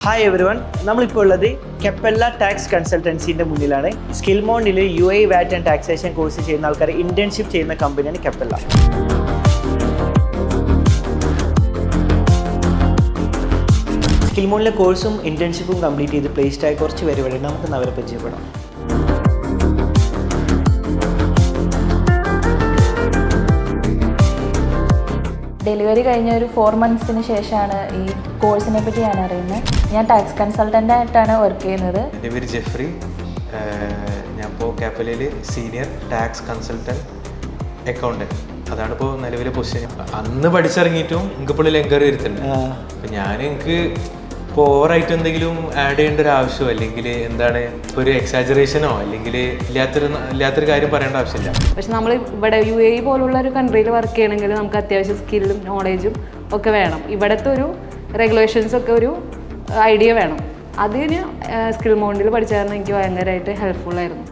Hi every one, നമ്മളിപ്പോൾ ഉള്ളത് കെപ്പല്ല tax കൺസൾട്ടൻസിൻ്റെ മുന്നിലാണ്. സ്കിൽമോണ്ടിൽ UAE VAT and taxation course ചെയ്യുന്ന ആൾക്കാർ ഇൻറ്റേൺഷിപ്പ് ചെയ്യുന്ന കമ്പനിയാണ് കെപ്പല്ല. സ്കിൽമോണ്ടിലെ കോഴ്സും ഇൻറ്റേൺഷിപ്പും കംപ്ലീറ്റ് ചെയ്ത് പ്ലേസ്ഡ് ആയ കുറച്ച് പേര് ഇവിടെ നമുക്ക് അവരെ പരിചയപ്പെടാം. ഡെലിവറി കഴിഞ്ഞ ഒരു 4 monthsന് ശേഷമാണ് ഈ കോഴ്സിനെ പറ്റി ഞാൻ അറിയുന്നത്. ഞാൻ ടാക്സ് കൺസൾട്ടൻ്റ് ആയിട്ടാണ് വർക്ക് ചെയ്യുന്നത്. എൻ്റെ പേര് ജെഫ്രി. ഞാനിപ്പോൾ കാപ്പലയിൽ സീനിയർ ടാക്സ് കൺസൾട്ടൻറ്റ് അക്കൗണ്ടൻറ്റ്, അതാണിപ്പോൾ നിലവിലെ പൊസിഷൻ. അന്ന് പഠിച്ചിറങ്ങിയിട്ടും എനിക്കിപ്പോൾ എൻക്വയറി വരുത്തുന്നുണ്ട്. അപ്പം എനിക്ക് ഇപ്പോൾ ഓവറായിട്ട് എന്തെങ്കിലും ആഡ് ചെയ്യേണ്ട ഒരു ആവശ്യമോ അല്ലെങ്കിൽ എന്താണ് ഒരു എക്സാജറേഷനോ അല്ലെങ്കിൽ ഇല്ലാത്തൊരു കാര്യം പറയേണ്ട ആവശ്യമില്ല. പക്ഷെ നമ്മൾ ഇവിടെ UAE പോലുള്ള ഒരു കൺട്രിയിൽ വർക്ക് ചെയ്യണമെങ്കിൽ നമുക്ക് അത്യാവശ്യം സ്കില്ലും നോളേജും ഒക്കെ വേണം. ഇവിടുത്തെ ഒരു റെഗുലേഷൻസ് ഒക്കെ ഒരു ഐഡിയ വേണം. അതിന് സ്കിൽമോണ്ടിൽ പഠിച്ചായിരുന്നു എനിക്ക് ഭയങ്കരമായിട്ട് ഹെൽപ്ഫുൾ ആയിരുന്നു.